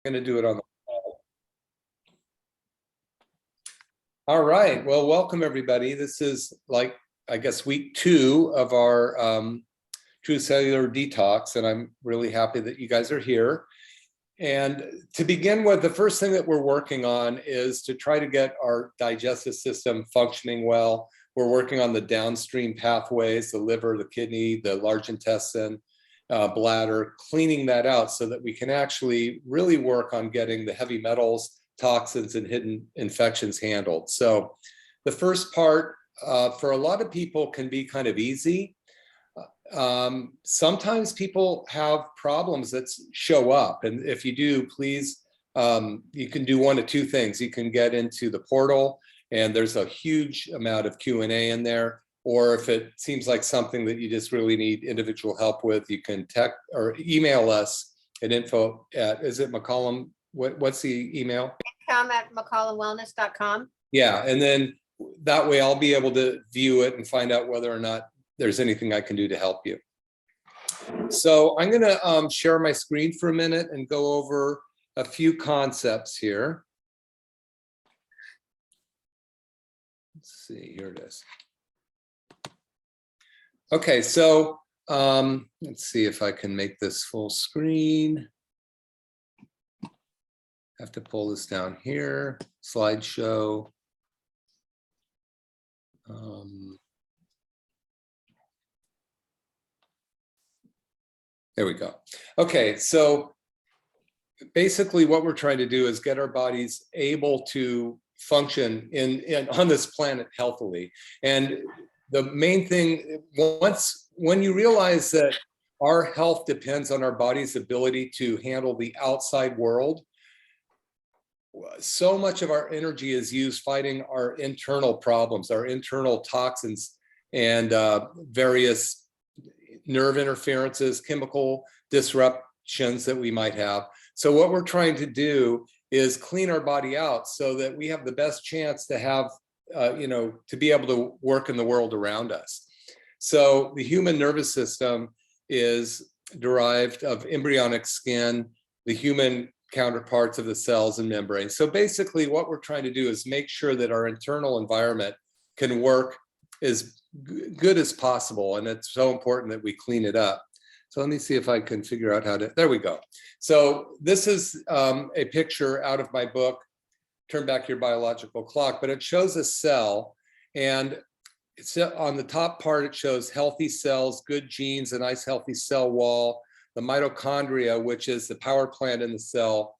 Going to do it on the call. All right. Well, welcome everybody. This is I guess week 2 of our True Cellular Detox, and I'm really happy that you guys are here. And to begin with, the first thing that we're working on is to try to get our digestive system functioning well. We're working on the downstream pathways, the liver, the kidney, the large intestine, bladder, cleaning that out so that we can actually really work on getting the heavy metals, toxins, and hidden infections handled. So the first part for a lot of people can be kind of easy. Sometimes people have problems that show up, and if you do, please, you can do one of two things. You can get into the portal, and there's a huge amount of Q&A in there. Or if it seems like something that you just really need individual help with, you can text or email us at info at, is it McCollum? What's the email? com@mccollumwellness.com. Yeah, and then that way I'll be able to view it and find out whether or not there's anything I can do to help you. So I'm going to share my screen for a minute and go over a few concepts here. Let's see, here it is. Okay, so let's see if I can make this full screen. Have to pull this down here, slideshow. There we go. Okay, so basically what we're trying to do is get our bodies able to function on this planet healthily. And the main thing, when you realize that our health depends on our body's ability to handle the outside world, so much of our energy is used fighting our internal problems, our internal toxins, and various nerve interferences, chemical disruptions that we might have. So what we're trying to do is clean our body out so that we have the best chance to have to be able to work in the world around us. So the human nervous system is derived of embryonic skin, the human counterparts of the cells and membranes. So basically what we're trying to do is make sure that our internal environment can work as good as possible. And it's so important that we clean it up. So let me see if I can figure out how to, there we go. So this is a picture out of my book, Turn Back Your Biological Clock, but it shows a cell, and it's on the top part, it shows healthy cells, good genes, a nice healthy cell wall, the mitochondria, which is the power plant in the cell,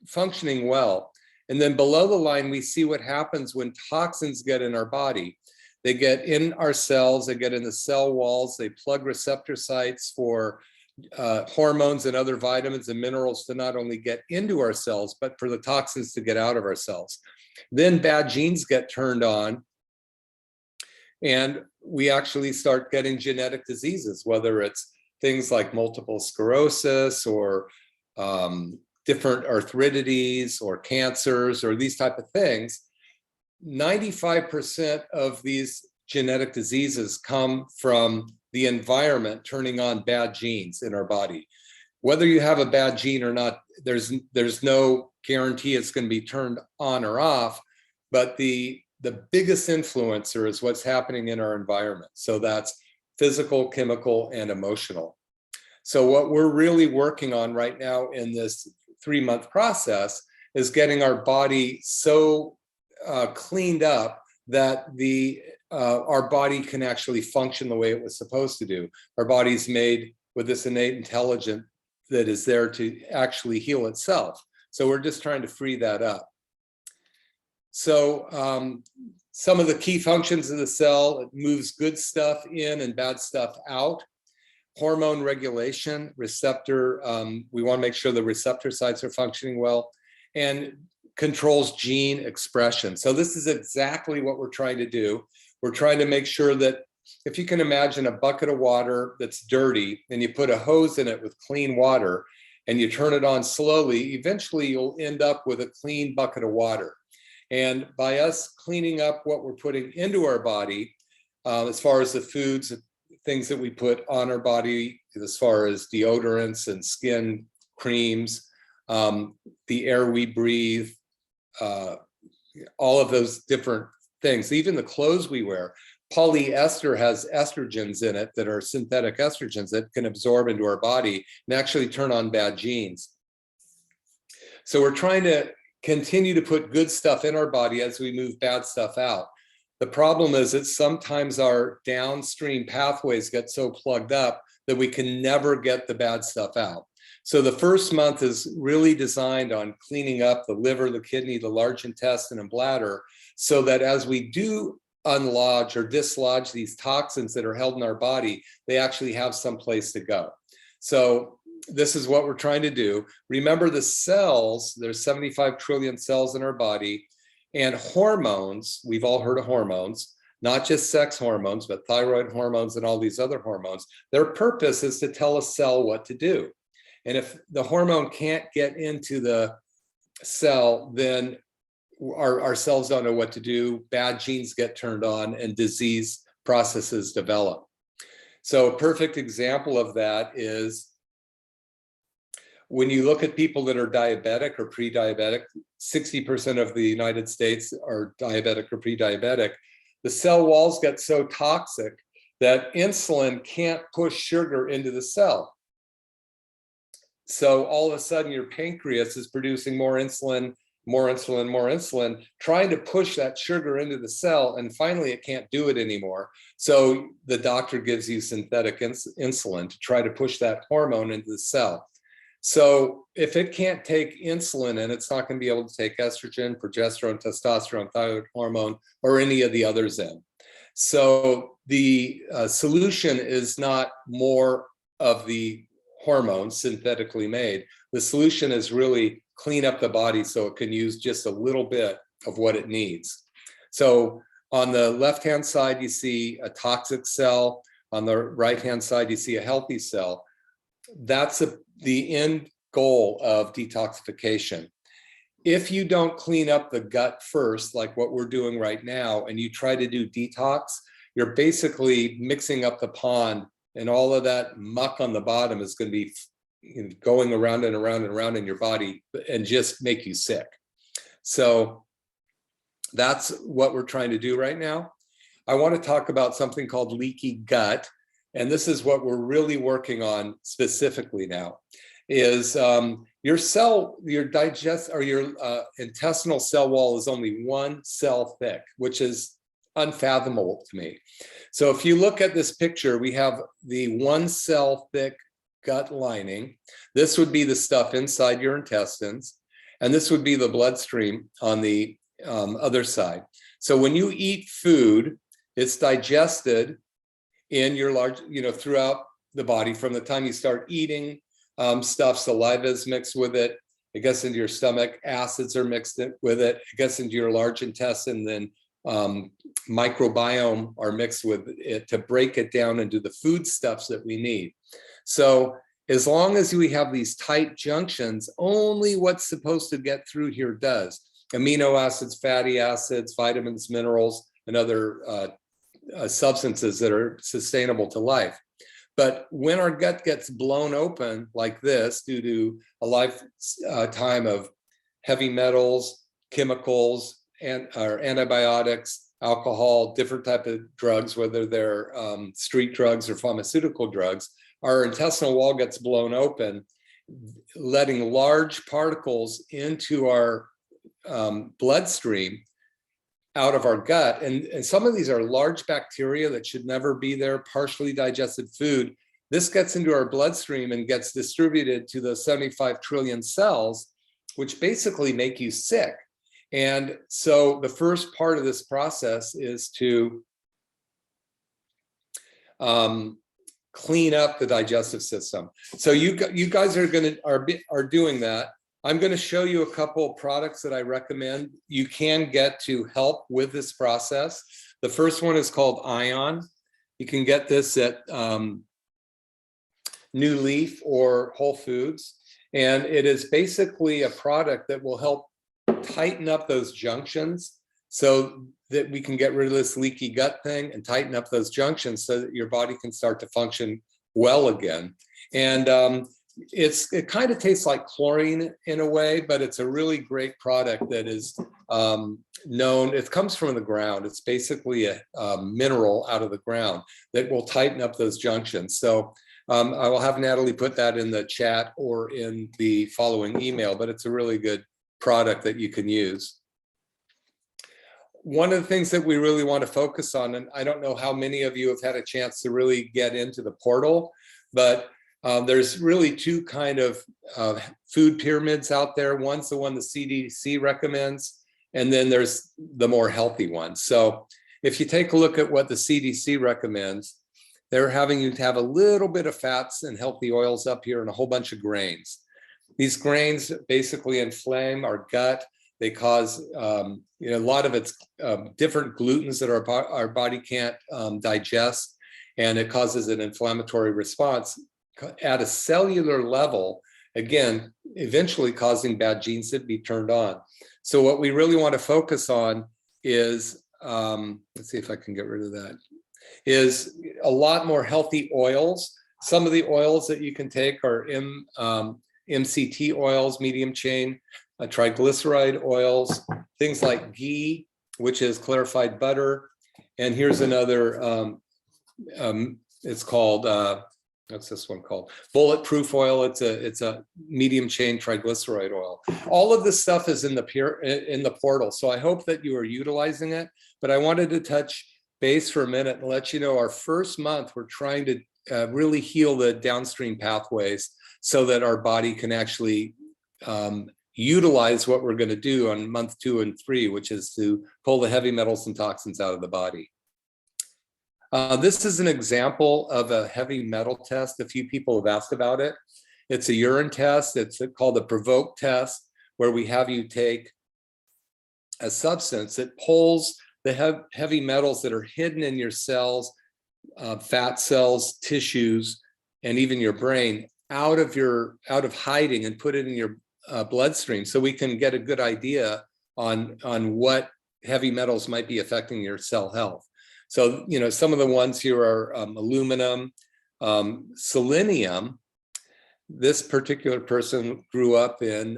functioning well. And then below the line, we see what happens when toxins get in our body. They get in our cells, they get in the cell walls, they plug receptor sites for hormones and other vitamins and minerals to not only get into our cells, but for the toxins to get out of our cells. Then bad genes get turned on, and we actually start getting genetic diseases, whether it's things like multiple sclerosis or different arthritides or cancers or these type of things. 95% of these genetic diseases come from the environment turning on bad genes in our body. Whether you have a bad gene or not, there's no guarantee it's going to be turned on or off, but the biggest influencer is what's happening in our environment. So that's physical, chemical, and emotional. So what we're really working on right now in this 3-month process is getting our body so cleaned up that our body can actually function the way it was supposed to do. Our body's made with this innate intelligence that is there to actually heal itself. So we're just trying to free that up. So some of the key functions of the cell, it moves good stuff in and bad stuff out. Hormone regulation, receptor, we want to make sure the receptor sites are functioning well, and controls gene expression. So this is exactly what we're trying to do. We're trying to make sure that if you can imagine a bucket of water that's dirty and you put a hose in it with clean water and you turn it on slowly, eventually you'll end up with a clean bucket of water. And by us cleaning up what we're putting into our body, as far as the foods, things that we put on our body, as far as deodorants and skin creams, the air we breathe, all of those different things, even the clothes we wear. Polyester has estrogens in it that are synthetic estrogens that can absorb into our body and actually turn on bad genes. So we're trying to continue to put good stuff in our body as we move bad stuff out. The problem is that sometimes our downstream pathways get so plugged up that we can never get the bad stuff out. So the first month is really designed on cleaning up the liver, the kidney, the large intestine, and bladder, so that as we do unlodge or dislodge these toxins that are held in our body, they actually have some place to go. So this is what we're trying to do. Remember the cells, there's 75 trillion cells in our body, and hormones, we've all heard of hormones, not just sex hormones, but thyroid hormones and all these other hormones. Their purpose is to tell a cell what to do. And if the hormone can't get into the cell, then our cells don't know what to do, bad genes get turned on, and disease processes develop. So a perfect example of that is when you look at people that are diabetic or pre-diabetic, 60% of the United States are diabetic or pre-diabetic, the cell walls get so toxic that insulin can't push sugar into the cell. So all of a sudden your pancreas is producing more insulin, trying to push that sugar into the cell, and finally it can't do it anymore. So the doctor gives you synthetic insulin to try to push that hormone into the cell. So if it can't take insulin, and it's not going to be able to take estrogen, progesterone, testosterone, thyroid hormone, or any of the others in. So the solution is not more of the hormones synthetically made. The solution is really clean up the body so it can use just a little bit of what it needs. So on the left-hand side, you see a toxic cell. On the right-hand side, you see a healthy cell. That's the end goal of detoxification. If you don't clean up the gut first, like what we're doing right now, and you try to do detox, you're basically mixing up the pond, and all of that muck on the bottom is going to be going around and around and around in your body and just make you sick. So that's what we're trying to do right now. I want to talk about something called leaky gut. And this is what we're really working on specifically now, is your intestinal cell wall is only one cell thick, which is unfathomable to me. So if you look at this picture, we have the one cell thick gut lining. This would be the stuff inside your intestines, and this would be the bloodstream on the other side. So when you eat food, it's digested in your throughout the body. From the time you start eating stuff, saliva is mixed with it, it gets into your stomach, acids are mixed with it, it gets into your large intestine, then microbiome are mixed with it to break it down into the foodstuffs that we need. So as long as we have these tight junctions, only what's supposed to get through here does. Amino acids, fatty acids, vitamins, minerals, and other substances that are sustainable to life. But when our gut gets blown open like this due to a lifetime of heavy metals, chemicals, or antibiotics, alcohol, different type of drugs, whether they're street drugs or pharmaceutical drugs, our intestinal wall gets blown open, letting large particles into our bloodstream out of our gut. And some of these are large bacteria that should never be there, partially digested food. This gets into our bloodstream and gets distributed to the 75 trillion cells, which basically make you sick. And so the first part of this process is to clean up the digestive system. So you guys are doing that. I'm going to show you a couple of products that I recommend you can get to help with this process. The first one is called Ion. You can get this at New Leaf or Whole Foods. And it is basically a product that will help tighten up those junctions so that we can get rid of this leaky gut thing and tighten up those junctions so that your body can start to function well again. And it kind of tastes like chlorine in a way, but it's a really great product that is known. It comes from the ground. It's basically a mineral out of the ground that will tighten up those junctions. So I will have Natalie put that in the chat or in the following email, but it's a really good product that you can use. One of the things that we really want to focus on, and I don't know how many of you have had a chance to really get into the portal, but there's really two kind of food pyramids out there. One's the one the CDC recommends, and then there's the more healthy ones. So if you take a look at what the CDC recommends, they're having you to have a little bit of fats and healthy oils up here and a whole bunch of grains. These grains basically inflame our gut. They cause a lot of it's different glutens that our body can't digest, and it causes an inflammatory response at a cellular level, again, eventually causing bad genes to be turned on. So what we really want to focus on is, let's see if I can get rid of that, is a lot more healthy oils. Some of the oils that you can take are MCT oils, medium chain, triglyceride oils, things like ghee, which is clarified butter. And here's another, it's called, what's this one called? Bulletproof oil. It's a medium chain triglyceride oil. All of this stuff is in the portal. So I hope that you are utilizing it, but I wanted to touch base for a minute and let you know our first month, we're trying to really heal the downstream pathways so that our body can actually utilize what we're going to do on month 2 and 3, which is to pull the heavy metals and toxins out of the body. This is an example of a heavy metal test. A few people have asked about it. It's a urine test. It's called the Provoke test, where we have you take a substance that pulls the heavy metals that are hidden in your cells, fat cells, tissues, and even your brain out of hiding and put it in your bloodstream, so we can get a good idea on what heavy metals might be affecting your cell health. So, some of the ones here are aluminum, selenium. This particular person grew up in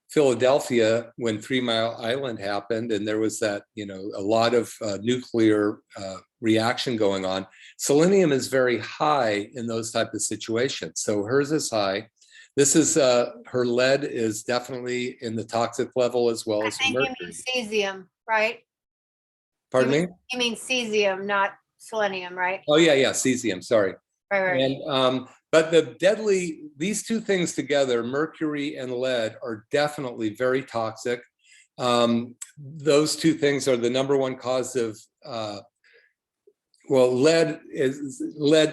Philadelphia when 3 Mile Island happened, and there was that, a lot of nuclear reaction going on. Selenium is very high in those type of situations. So hers is high. This is her lead is definitely in the toxic level as well as mercury. You mean cesium, right? Pardon me? You mean cesium, not selenium, right? Oh yeah, cesium. Sorry. Right. And but these two things together, mercury and lead, are definitely very toxic. Those two things are the #1 cause of lead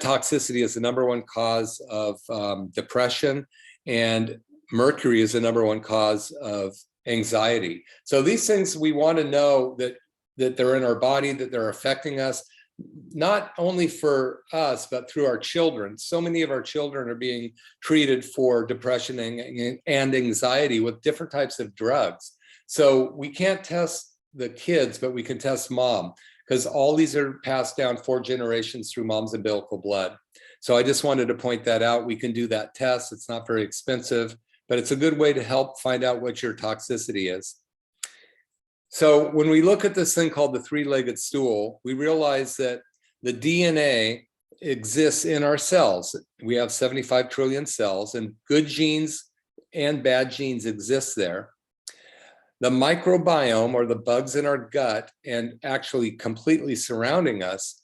toxicity is the #1 cause of depression, and mercury is the #1 cause of anxiety. So these things, we want to know that they're in our body, that they're affecting us, not only for us, but through our children. So many of our children are being treated for depression and anxiety with different types of drugs. So we can't test the kids, but we can test mom, because all these are passed down 4 generations through mom's umbilical blood. So I just wanted to point that out. We can do that test. It's not very expensive, but it's a good way to help find out what your toxicity is. So when we look at this thing called the 3-legged stool, we realize that the DNA exists in our cells. We have 75 trillion cells, and good genes and bad genes exist there. The microbiome, or the bugs in our gut and actually completely surrounding us,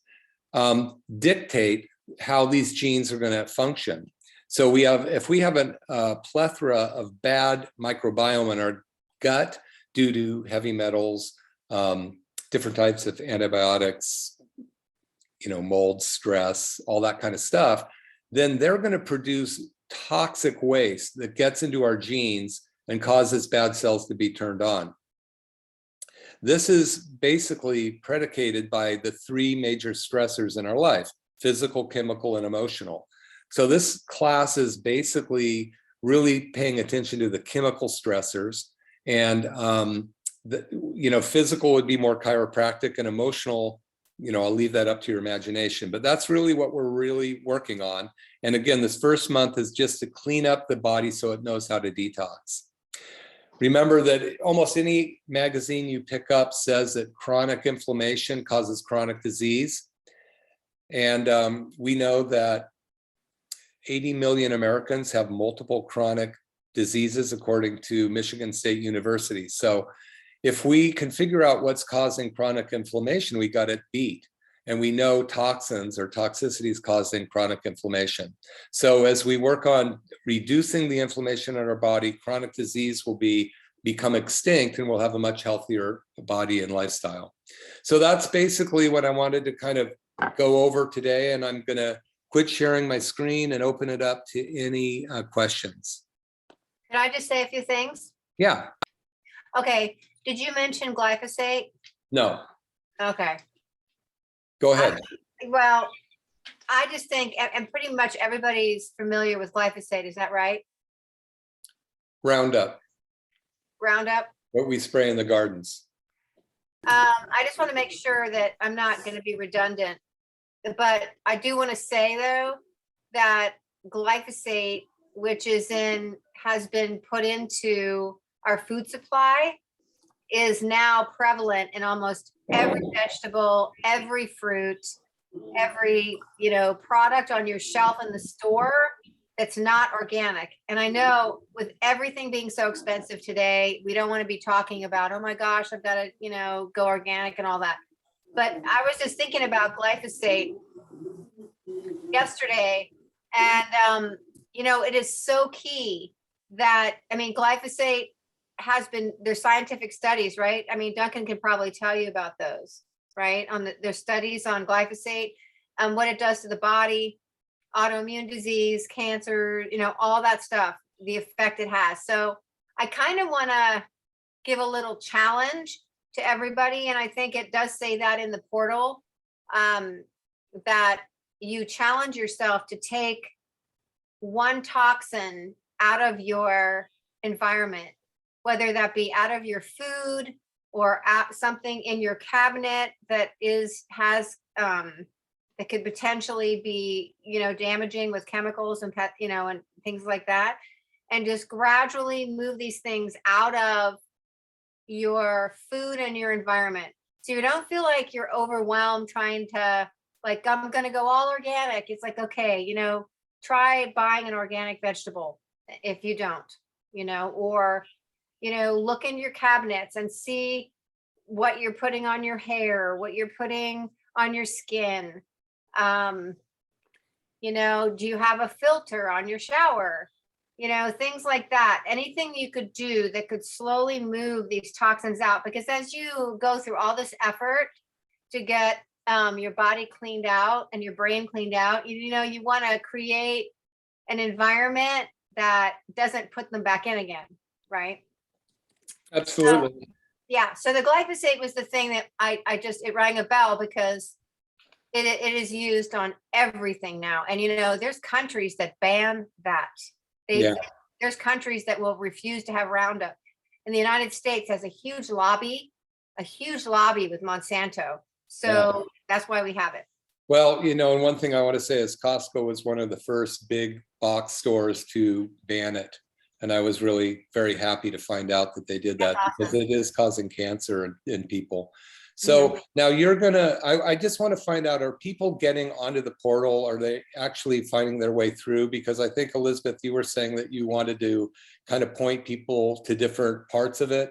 dictate how these genes are going to function. So if we have a plethora of bad microbiome in our gut due to heavy metals, different types of antibiotics, mold, stress, all that kind of stuff, then they're going to produce toxic waste that gets into our genes and causes bad cells to be turned on. This is basically predicated by the 3 major stressors in our life: physical, chemical, and emotional. So this class is basically really paying attention to the chemical stressors, and physical would be more chiropractic, and emotional I'll leave that up to your imagination, but that's really what we're really working on. And again, this first month is just to clean up the body so it knows how to detox. Remember that almost any magazine you pick up says that chronic inflammation causes chronic disease. And we know that 80 million Americans have multiple chronic diseases, according to Michigan State University. So if we can figure out what's causing chronic inflammation, we got it beat. And we know toxins or toxicities causing chronic inflammation. So as we work on reducing the inflammation in our body, chronic disease will become extinct and we'll have a much healthier body and lifestyle. So that's basically what I wanted to kind of go over today. And I'm gonna quit sharing my screen and open it up to any questions. Can I just say a few things? Yeah. Okay, did you mention glyphosate? No. Okay. Go ahead. Well, I just think, and pretty much everybody's familiar with glyphosate, is that right? Roundup, Roundup? what we spray in the gardens. I just want to make sure that I'm not going to be redundant, but I do want to say though, that glyphosate, which has been put into our food supply, is now prevalent in almost every vegetable, every fruit, every product on your shelf in the store that's not organic. And I know with everything being so expensive today, we don't want to be talking about, oh my gosh, I've got to go organic and all that. But I was just thinking about glyphosate yesterday, and it is so key that, glyphosate has been, there's scientific studies, right? Duncan can probably tell you about those, right? There's studies on glyphosate and what it does to the body, autoimmune disease, cancer, all that stuff, the effect it has. So I kind of want to give a little challenge to everybody. And I think it does say that in the portal, that you challenge yourself to take one toxin out of your environment, whether that be out of your food or something in your cabinet that that could potentially be, damaging with chemicals and and things like that. And just gradually move these things out of your food and your environment. So you don't feel like you're overwhelmed trying to, like, I'm going to go all organic. It's like, okay, try buying an organic vegetable if you don't, or look in your cabinets and see what you're putting on your hair, what you're putting on your skin. Do you have a filter on your shower? Things like that. Anything you could do that could slowly move these toxins out, because as you go through all this effort to get your body cleaned out and your brain cleaned out, you want to create an environment that doesn't put them back in again, right? Absolutely. So the glyphosate was the thing that it rang a bell, because it is used on everything now. And there's countries that ban that. There's countries that will refuse to have Roundup. And the United States has a huge lobby with Monsanto. So that's why we have it. Well, and one thing I want to say is Costco was one of the first big box stores to ban it. And I was really very happy to find out that they did that. That's because awesome. It is causing cancer in people. So now I just want to find out, are people getting onto the portal? Are they actually finding their way through? Because I think, Elizabeth, you were saying that you wanted to kind of point people to different parts of it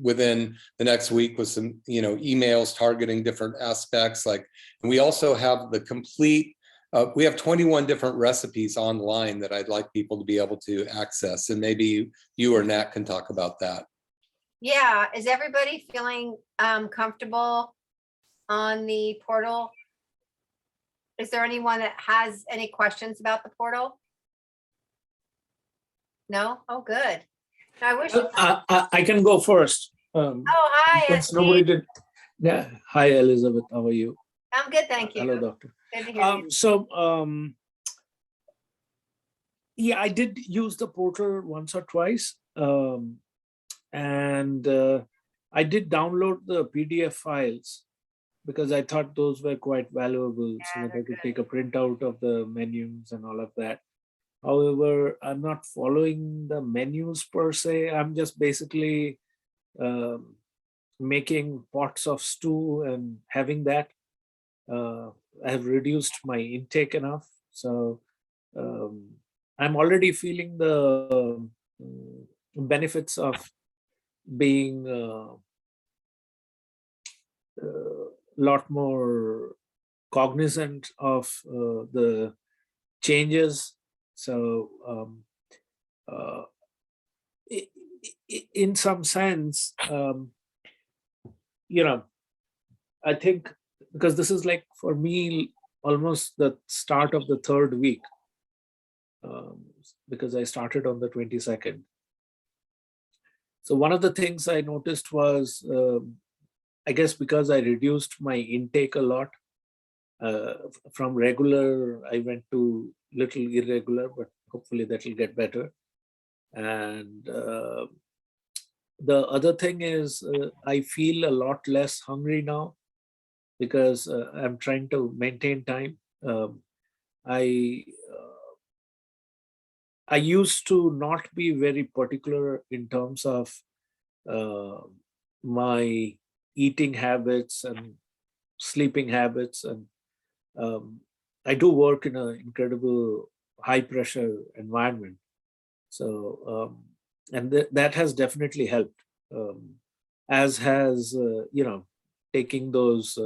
within the next week with some, emails targeting different aspects. And we also have the complete, we have 21 different recipes online that I'd like people to be able to access. And maybe you or Nat can talk about that. Yeah, is everybody feeling comfortable on the portal? Is there anyone that has any questions about the portal? No? Oh, good. I wish I can go first. hi. Since nobody did. Yeah. Hi, Elizabeth. How are you? I'm good, thank you. Hello, doctor. Good to hear you. Yeah, I did use the portal once or twice. And I did download the PDF files, because I thought those were quite valuable so Yeah, that I they're could good. take a printout of the menus and all of that. However, I'm not following the menus per se. I'm just basically um, making pots of stew and having that. I have reduced my intake enough. So um, I'm already feeling the benefits of being a lot more cognizant of the changes. So uh, in some sense, I think because this is like for me almost the start of the third week, because I started on the 22nd. So one of the things I noticed was, I guess because I reduced my intake a lot, from regular, I went to little irregular, but hopefully that will get better. And the other thing is, I feel a lot less hungry now because I'm trying to maintain time. I I used to not be very particular in terms of uh, my eating habits and sleeping habits, and I do work in an incredible high pressure environment. So and that has definitely helped, as has taking those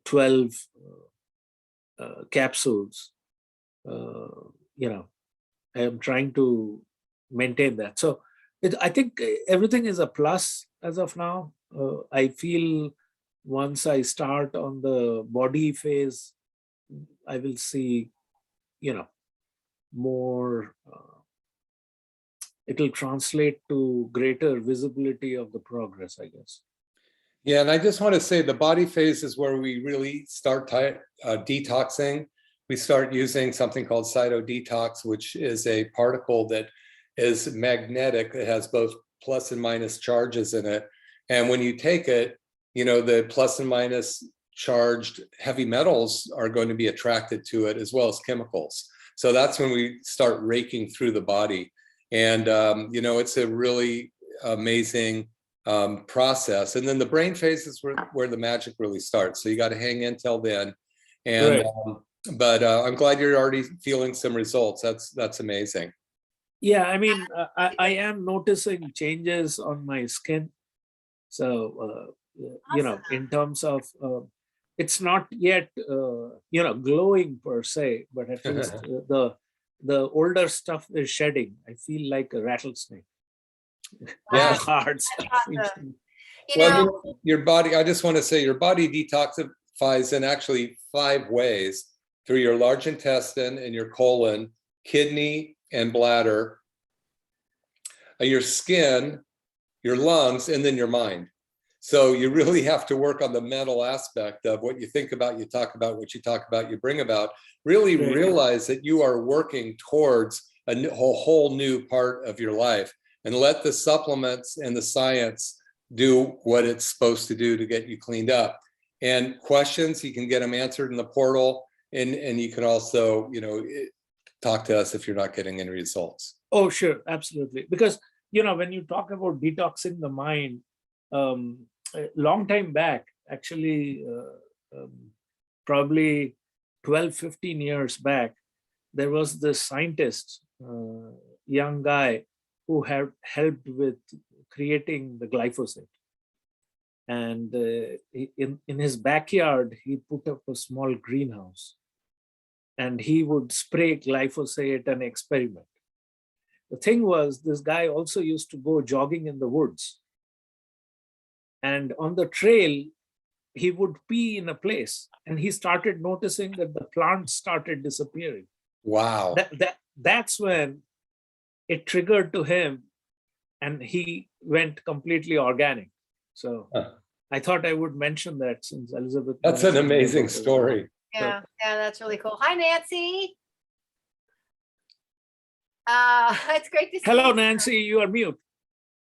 12 capsules. I am trying to maintain that. So I think everything is a plus as of now. I feel once I start on the body phase, I will see, more, it will translate to greater visibility of the progress, I guess. Yeah, and I just want to say the body phase is where we really start detoxing. We start using something called cytodetox, which is a particle that is magnetic. It has both plus and minus charges in it. And when you take it, the plus and minus charged heavy metals are going to be attracted to it, as well as chemicals. So that's when we start raking through the body. And, it's a really amazing process. And then the brain phase is where the magic really starts. So you got to hang in till then. And Right. but I'm glad you're already feeling some results. That's amazing. Yeah, I mean, I am noticing changes on my skin. So, in terms of, it's not yet, glowing per se, but at least the older stuff is shedding. I feel like a rattlesnake. Yeah. The hard stuff. awesome. Well, your body, I just want to say your body detoxifies in actually 5 ways: through your large intestine and your colon, kidney and bladder, your skin, your lungs, and then your mind. So you really have to work on the mental aspect of what you think about, you talk about, what you talk about, you bring about. Really Right. realize that you are working towards a whole new part of your life, and let the supplements and the science do what it's supposed to do to get you cleaned up. And questions, you can get them answered in the portal, and you can also, talk to us if you're not getting any results. Oh, sure, absolutely. Because when you talk about detoxing the mind, a long time back, actually, probably 12, 15 years back, there was this scientist, young guy, who had helped with creating the glyphosate. And in his backyard, he put up a small greenhouse, and he would spray glyphosate and experiment. The thing was, this guy also used to go jogging in the woods. And on the trail, he would pee in a place, and he started noticing that the plants started disappearing. Wow. That's when it triggered to him, and he went completely organic. So I thought I would mention that, since Elizabeth. That's an mentioned amazing about it. story. Yeah, that's really cool. Hi, Nancy. It's great to see Hello, you. Nancy. You are mute.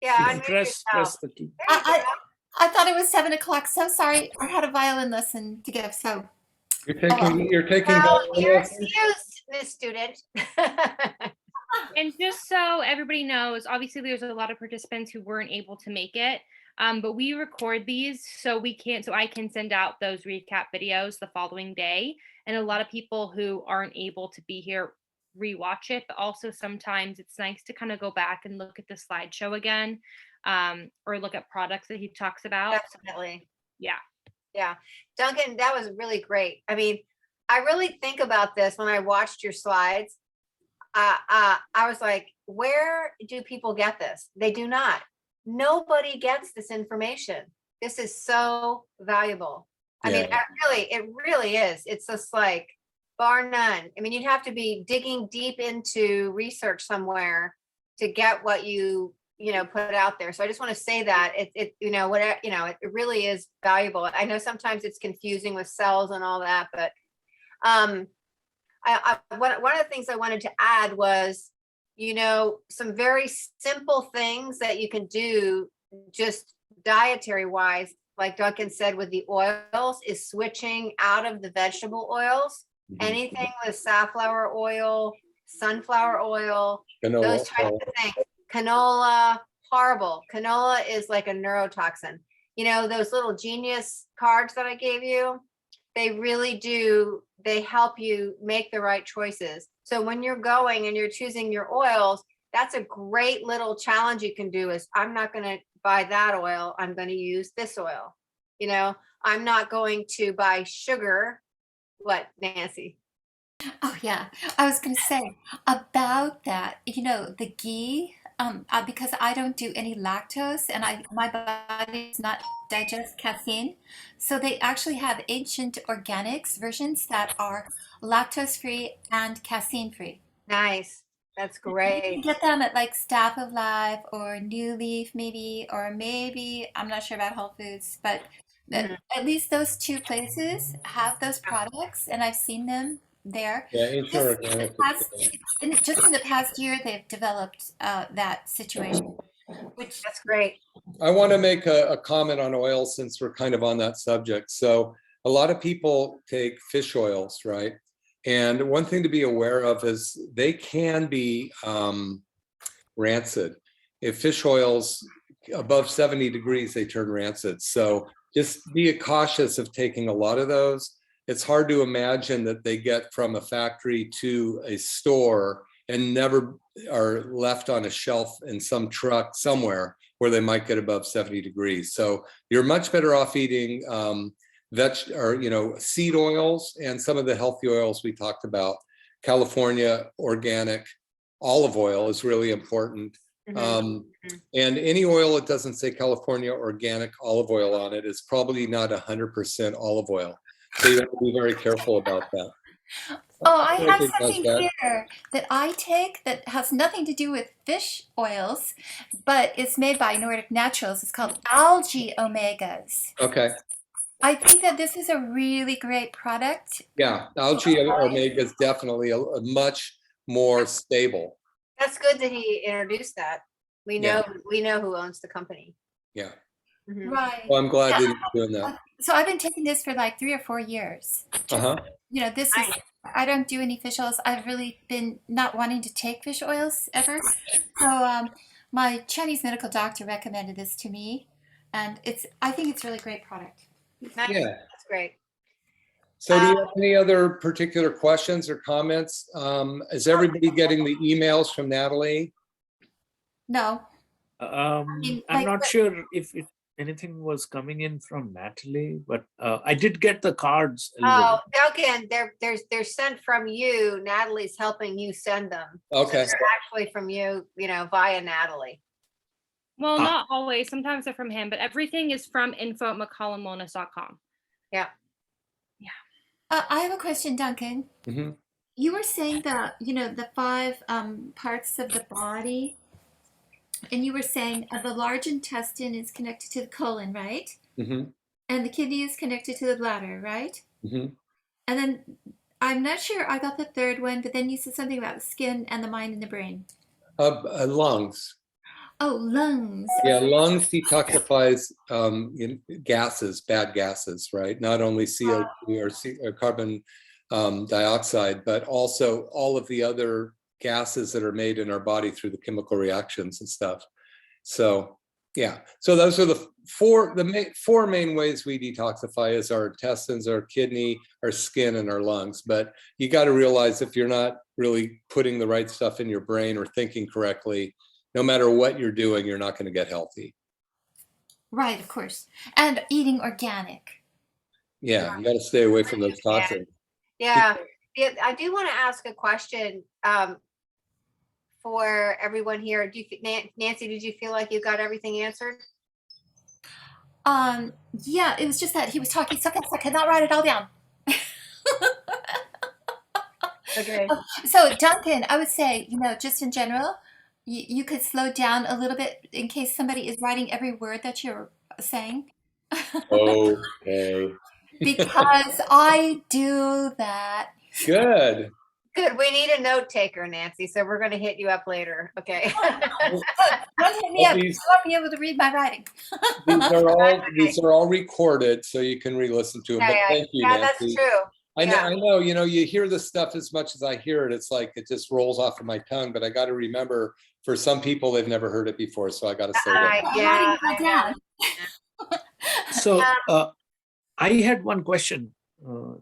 Yeah, unmute Press yourself. the key. There you go. I thought it was 7 o'clock. So sorry. I had a violin lesson to give. So, You're oh well. taking Well, violin you're lessons? excused, Miss Student. And just so everybody knows, obviously there's a lot of participants who weren't able to make it, but we record these so I can send out those recap videos the following day. And a lot of people who aren't able to be here rewatch it, but also sometimes it's nice to kind of go back and look at the slideshow again, or look at products that he talks about. Definitely. Yeah. Yeah. Duncan, that was really great. I mean, I really think about this when I watched your slides. I was like, where do people get this? They do not. Nobody gets this information. This is so valuable. I mean, it really is. It's just like bar none. I mean, you'd have to be digging deep into research somewhere to get what you put out there. So I just want to say that it really is valuable. I know sometimes it's confusing with cells and all that, but one of the things I wanted to add was, some very simple things that you can do just dietary wise, like Duncan said with the oils, is switching out of the vegetable oils. Anything with safflower oil, sunflower oil, those types of things. Canola, horrible. Canola is like a neurotoxin. Those little genius cards that I gave you, they really do. They help you make the right choices. So when you're going and you're choosing your oils, that's a great little challenge you can do is, I'm not going to buy that oil. I'm going to use this oil. I'm not going to buy sugar. What, Nancy? Oh yeah, I was going to say about that. The ghee. Because I don't do any lactose, and my body does not digest caffeine, so they actually have ancient organics versions that are lactose free and caffeine free. Nice. That's You can great. get them at like Staff of Life or New Leaf, maybe, or maybe I'm not sure about Whole Foods, but Mhm. at least those two places have those products, and I've seen them there. Yeah, ancient Just organic. just in the past year, they've developed that situation, which That's great. I want to make a comment on oil since we're kind of on that subject. So a lot of people take fish oils, right? And one thing to be aware of is they can be rancid. If fish oils above 70 degrees, they turn rancid. So just be cautious of taking a lot of those. It's hard to imagine that they get from a factory to a store and never are left on a shelf in some truck somewhere where they might get above 70 degrees. So you're much better off eating seed oils and some of the healthy oils we talked about. California organic olive oil is really important. And any oil that doesn't say California organic olive oil on it is probably not 100% olive oil. So you have to be very careful about that. Oh, I have something here that I take that has nothing to do with fish oils, but it's made by Nordic Naturals. It's called algae omegas. Okay. I think that this is a really great product. Yeah, algae omega is definitely a much more stable. That's good that he introduced that. We know who owns the company. Yeah. Right. Well, I'm glad that he's doing that. So I've been taking this for like 3 or 4 years. This is, I don't do any fish oils. I've really been not wanting to take fish oils ever. So my Chinese medical doctor recommended this to me, and I think it's a really great product. Nice. Yeah. That's great. So do you have any other particular questions or comments? Is everybody getting the emails from Natalie? No. I'm not sure if anything was coming in from Natalie, but I did get the cards. Oh, Duncan, they're sent from you. Natalie's helping you send them. Okay. So they're actually from you, via Natalie. Well, not always. Sometimes they're from him, but everything is from info@mccollumwellness.com. Yeah. I have a question, Duncan. Mm-hmm. You were saying that, the 5 parts of the body, and you were saying the large intestine is connected to the colon, right? Mm-hmm. And the kidney is connected to the bladder, right? Mm-hmm. And then I'm not sure I got the third one, but then you said something about the skin and the mind and the brain. Lungs. Oh, lungs. Yeah, lungs detoxifies gases, bad gases, right? Not only CO2 or carbon dioxide, but also all of the other gases that are made in our body through the chemical reactions and stuff. So yeah, so those are the four main ways we detoxify: is our intestines, our kidney, our skin, and our lungs. But you got to realize, if you're not really putting the right stuff in your brain or thinking correctly, no matter what you're doing, you're not going to get healthy. Right, of course. And eating organic. Yeah, you got to stay away from those toxins. Yeah. Yeah, I do want to ask a question for everyone here. Nancy, did you feel like you got everything answered? Yeah, it was just that he was talking so fast I could not write it all down. Okay. So Duncan, I would say, just in general, you could slow down a little bit in case somebody is writing every word that you're saying. Okay. Because I do that. Good. Good. We need a note taker, Nancy. So we're going to hit you up later. Okay. Don't hit me up. You won't be able to read my writing. These are all recorded, so you can re-listen to them. But thank you, yeah, Nancy. that's true. I know, you hear this stuff as much as I hear it. It's like it just rolls off of my tongue. But I got to remember, for some people, they've never heard it before, so I got to say that. Yeah. I know. So I had one question,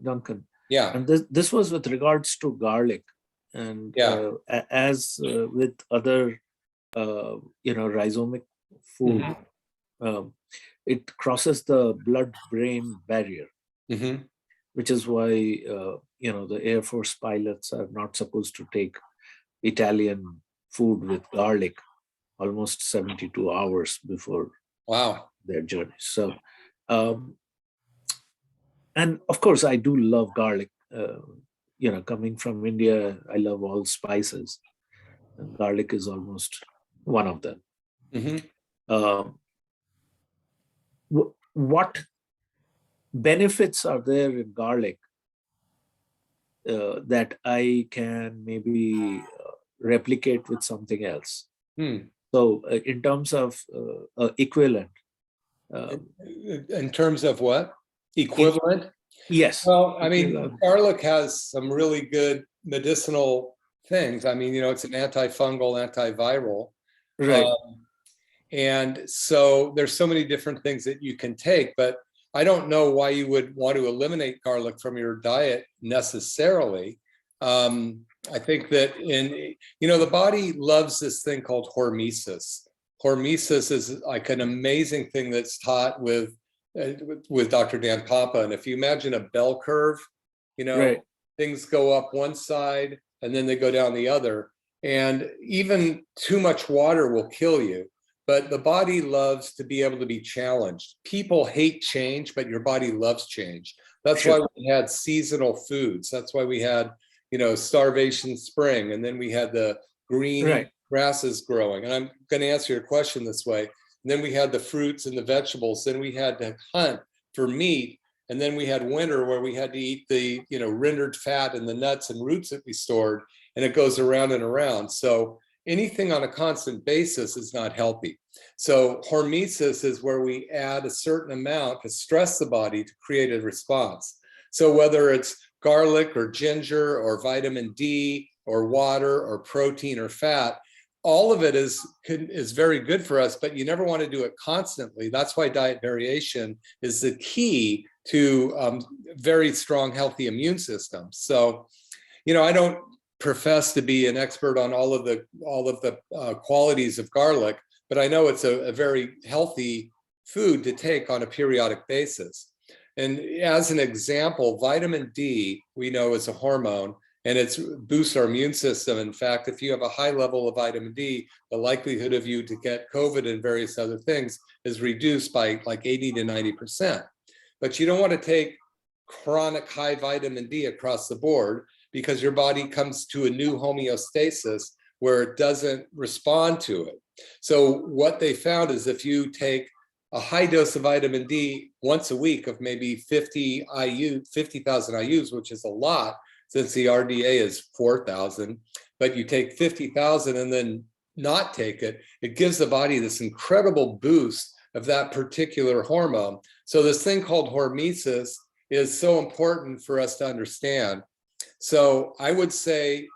Duncan. Yeah. And this was with regards to garlic, and as with other rhizomic food, it crosses the blood-brain barrier, which is why the Air Force pilots are not supposed to take Italian food with garlic almost 72 hours before their journey. So and of course, I do love garlic. Coming from India, I love all spices. And garlic is almost one of them. What benefits are there in garlic that I can maybe replicate with something else? So in terms of equivalent. In terms of what? Equivalent? Yes. Well, I mean, garlic has some really good medicinal things. I mean, it's an antifungal, antiviral. Right. And so there's so many different things that you can take, but I don't know why you would want to eliminate garlic from your diet necessarily. I think that the body loves this thing called hormesis. Hormesis is like an amazing thing that's taught with Dr. Dan Papa. And if you imagine a bell curve, things go up one side and then they go down the other. And even too much water will kill you. But the body loves to be able to be challenged. People hate change, but your body loves change. That's why we had seasonal foods. That's why we had, starvation spring. And then we had the green grasses growing. And I'm going to answer your question this way. And then we had the fruits and the vegetables. Then we had to hunt for meat. And then we had winter where we had to eat the, rendered fat and the nuts and roots that we stored. And it goes around and around. So anything on a constant basis is not healthy. So hormesis is where we add a certain amount to stress the body to create a response. So whether it's garlic or ginger or vitamin D or water or protein or fat, all of it is very good for us, but you never want to do it constantly. That's why diet variation is the key to very strong, healthy immune systems. So, I don't profess to be an expert on all of the qualities of garlic, but I know it's a very healthy food to take on a periodic basis. And as an example, vitamin D, we know, is a hormone, and it boosts our immune system. In fact, if you have a high level of vitamin D, the likelihood of you to get COVID and various other things is reduced by like 80 to 90%. But you don't want to take chronic high vitamin D across the board, because your body comes to a new homeostasis where it doesn't respond to it. So what they found is if you take a high dose of vitamin D once a week of maybe 50,000 IUs, which is a lot since the RDA is 4,000, but you take 50,000 and then not take it, it gives the body this incredible boost of that particular hormone. So this thing called hormesis is so important for us to understand. So I would say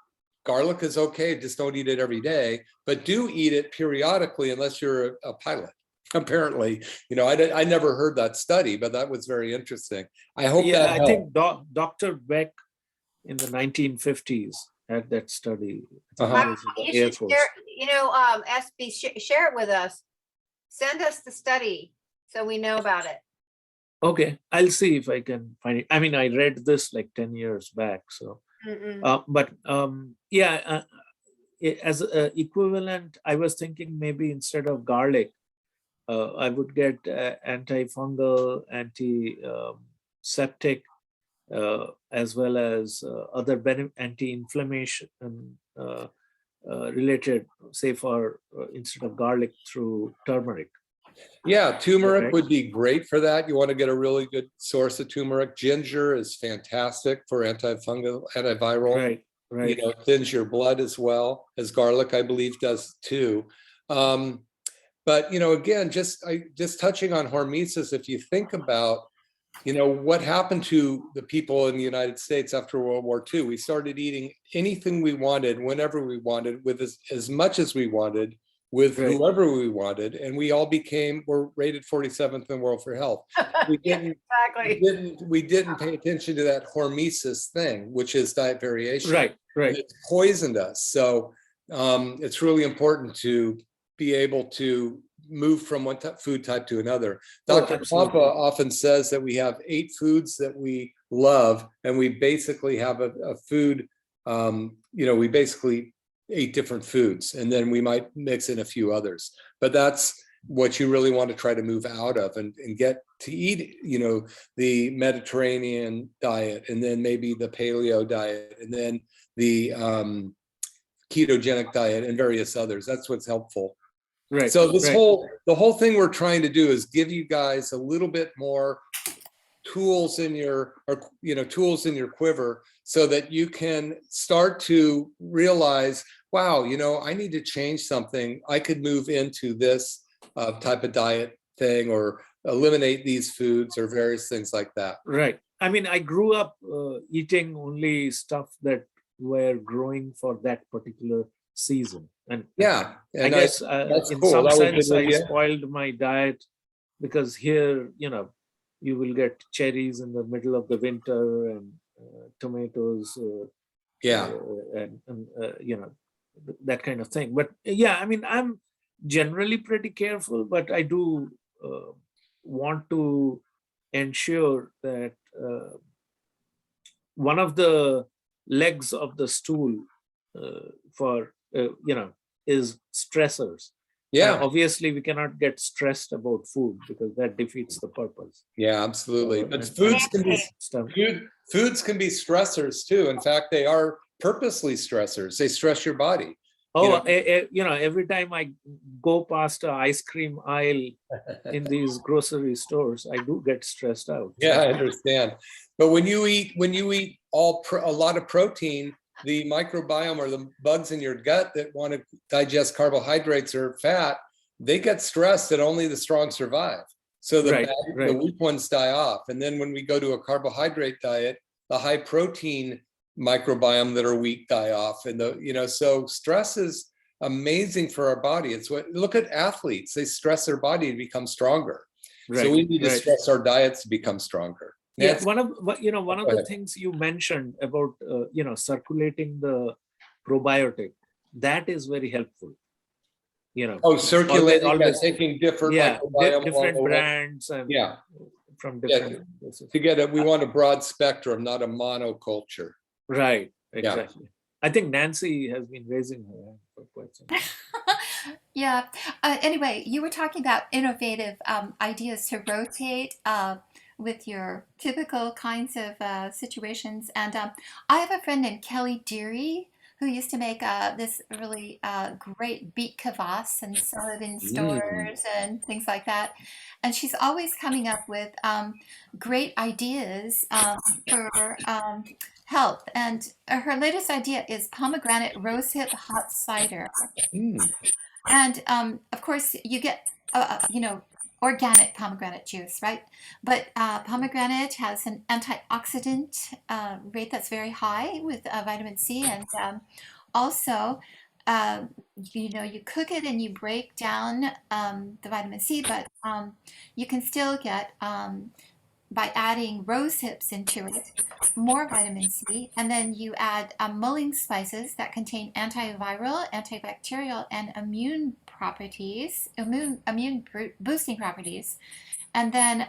garlic is okay, just don't eat it every day, but do eat it periodically unless you're a pilot. Apparently, I never heard that study, but that was very interesting. I hope Yeah, that I helped. think Dr. Beck in the 1950s had that study. I think Uh-huh. he was in the You Air should Force. share, SB, share it with us. Send us the study so we know about it. Okay, I'll see if I can find it. I mean, I read this like 10 years back. So, but yeah, as equivalent, I was thinking maybe instead of garlic, I would get antifungal, antiseptic, as well as other anti-inflammation related, say for instead of garlic, through turmeric. Yeah, turmeric Right. would be great for that. You want to get a really good source of turmeric. Ginger is fantastic for antifungal, antiviral. Right, right. Thins your blood as well as garlic, I believe, does too. But again, just touching on hormesis, if you think about, what happened to the people in the United States after World War II, we started eating anything we wanted, whenever we wanted, with as much as we wanted, with Right. whoever we wanted, and we all were rated 47th in the world for health. We didn't, Exactly. we didn't pay attention to that hormesis thing, which is diet variation. Right, right. And it's poisoned us. So it's really important to be able to move from one food type to another. Dr. Papa often says that we have 8 foods that we love, and we basically have a food, we basically 8 different foods, and then we might mix in a few others. But that's what you really want to try to move out of and get to eat, the Mediterranean diet, and then maybe the paleo diet, and then the ketogenic diet, and various others. That's what's helpful. Right. So the whole thing we're trying to do is give you guys a little bit more tools in your quiver, so that you can start to realize, wow, I need to change something. I could move into this type of diet thing, or eliminate these foods, or various things like that. Right. I mean, I grew up eating only stuff that were growing for that particular season. And yeah, I guess in some sense, I spoiled my diet, because here, you will get cherries in the middle of the winter, and tomatoes, and that kind of thing. But yeah, I mean, I'm generally pretty careful, but I do want to ensure that one of the legs of the stool for is stressors. Yeah, obviously we cannot get stressed about food, because that defeats the purpose. Yeah, absolutely. But foods can be stressors too. In fact, they are purposely stressors. They stress your body. Every time I go past an ice cream aisle in these grocery stores, I do get stressed out. Yeah, I understand. But when you eat a lot of protein, the microbiome, or the bugs in your gut that want to digest carbohydrates or fat, they get stressed, and only the strong survive. So the weak ones die off. And then when we go to a carbohydrate diet, the high protein microbiome that are weak die off. And so stress is amazing for our body. Look at athletes, they stress their body to become stronger. So we need to stress our diets to become stronger. Yeah, one of the things you mentioned about circulating the probiotic, that is very helpful. Circulating, taking different different brands, and from different places. We want a broad spectrum, not a monoculture. Right, exactly. I think Nancy has been raising her hand for quite some time. Yeah. Anyway, you were talking about innovative ideas to rotate with your typical kinds of situations. And I have a friend named Kelly Deary, who used to make this really great beet kvass and sell it in Mm. stores and things like that. And she's always coming up with great ideas for health. And her latest idea is pomegranate rosehip hot cider. Mm. And of course, you get, organic pomegranate juice, right? But pomegranate has an antioxidant rate that's very high with vitamin C. And also, you cook it and you break down the vitamin C, but you can still get by adding rose hips into it, more vitamin C, and then you add mulling spices that contain antiviral, antibacterial, and immune properties, immune boosting properties. And then,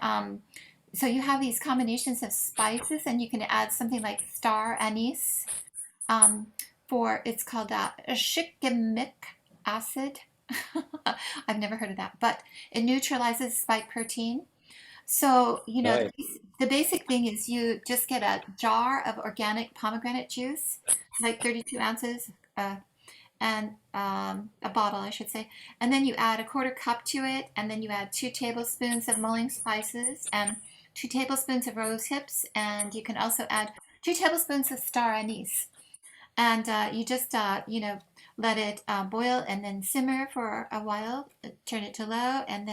so you have these combinations of spices, and you can add something like star anise it's called shikimic acid. I've never heard of that, but it neutralizes spike protein. So, Nice. the basic thing is you just get a jar of organic pomegranate juice, like 32 ounces, and a bottle, I should say. And then you add a quarter cup to it, and then you add 2 tablespoons of mulling spices and 2 tablespoons of rose hips, and you can also add 2 tablespoons of star anise. And you just, let it boil and then simmer for a while, turn it to low, and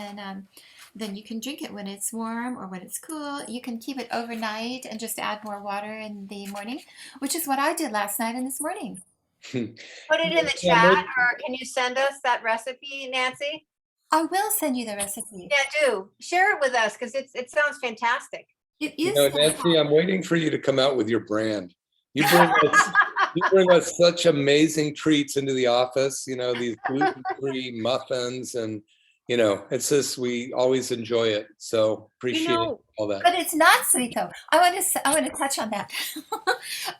then you can drink it when it's warm or when it's cool. You can keep it overnight and just add more water in the morning, which is what I did last night and this morning. Put it in the Yeah, chat, or can you send us that recipe, Nancy? I will send you the recipe. Yeah, do. Share it with us, because it sounds fantastic. It You is know, fantastic. Nancy, I'm waiting for you to come out with your brand. You bring us such amazing treats into the office, these gluten-free muffins, and it's just, we always enjoy it. So appreciate all that. But it's not sweet though. I want to touch on that.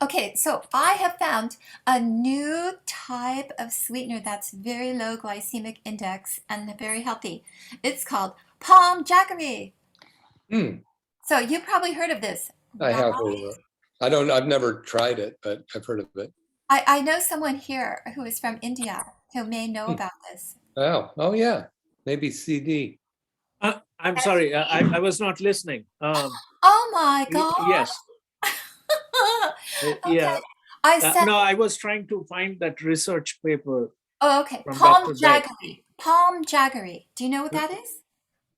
Okay, so I have found a new type of sweetener that's very low glycemic index and very healthy. It's called palm jaggery. Hmm. So you probably heard of this. I have heard of it. I've never tried it, but I've heard of it. I know someone here who is from India who may know about this. Oh yeah, maybe CD. I'm sorry, I was not listening. Oh my God. Yes. Okay. Yeah. I said, No, I was trying to find that research paper. oh, okay. From Palm Dr. Beck. jaggery. Palm jaggery. Do you know what that is?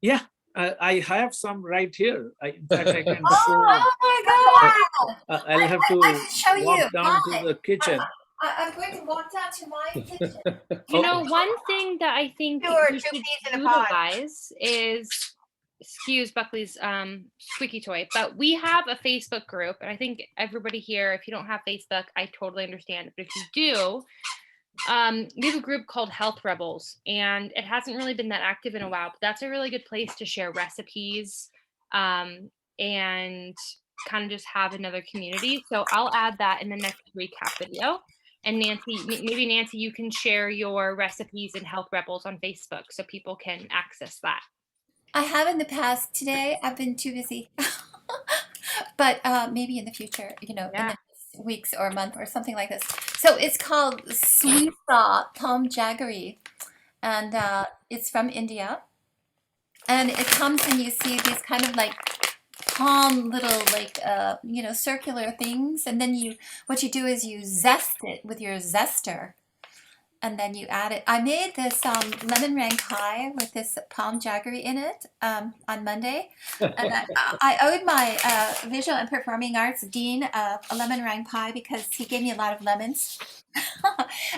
Yeah, I have some right here. In fact, I can Oh show. my God. I'll have to I can show you. walk down Bye. to the kitchen. I'm going to walk down to my kitchen. You know, one thing that I think Sure, we 2 should peas in a pod. utilize is, excuse Buckley's squeaky toy, but we have a Facebook group, and I think everybody here, if you don't have Facebook, I totally understand. But if you do, we have a group called Health Rebels, and it hasn't really been that active in a while, but that's a really good place to share recipes and kind of just have another community. So I'll add that in the next recap video. And Nancy, maybe Nancy, you can share your recipes in Health Rebels on Facebook so people can access that. I have in the past. Today I've been too busy. But maybe in the future, in the next weeks or a month or something like this. So it's called Sweet Palm Jaggery, and it's from India. And it comes and you see these kind of like palm little circular things, and then what you do is you zest it with your zester, and then you add it. I made this lemon meringue pie with this palm jaggery in it on Monday, and I owed my visual and performing arts dean a lemon meringue pie because he gave me a lot of lemons.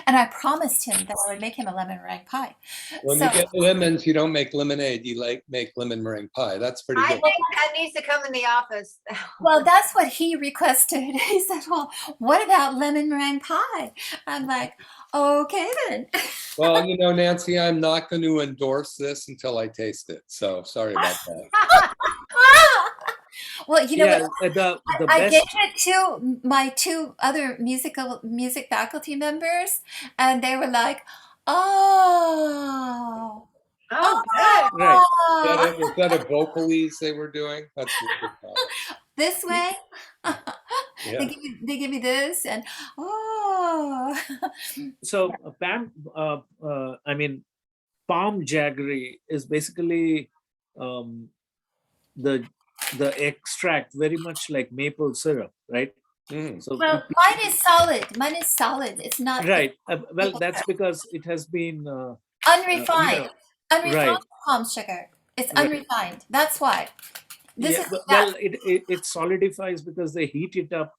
And I promised him that I would make him a lemon meringue pie. When you get lemons, you don't make lemonade, you make lemon meringue pie. That's pretty I good. think that needs to come in the office. Well, that's what he requested. He said, well, what about lemon meringue pie? I'm like, okay then. Well, Nancy, I'm not going to endorse this until I taste it. So sorry about that. Well, you know what? The I best. gave it to my 2 other music faculty members, and they were like, "Oh, Oh, good. Right. Was that a vocalese they were doing? That's this way." Yeah. They give me this, and oh, Oh. So I mean, palm jaggery is basically um, the extract very much like maple syrup, right? Mm. So Well, mine is solid. Mine is solid. It's not right. Well, that's because it has been unrefined. Unrefined right, palm sugar. It's right. unrefined. That's why. This Yeah, is well, it solidifies because they heat it up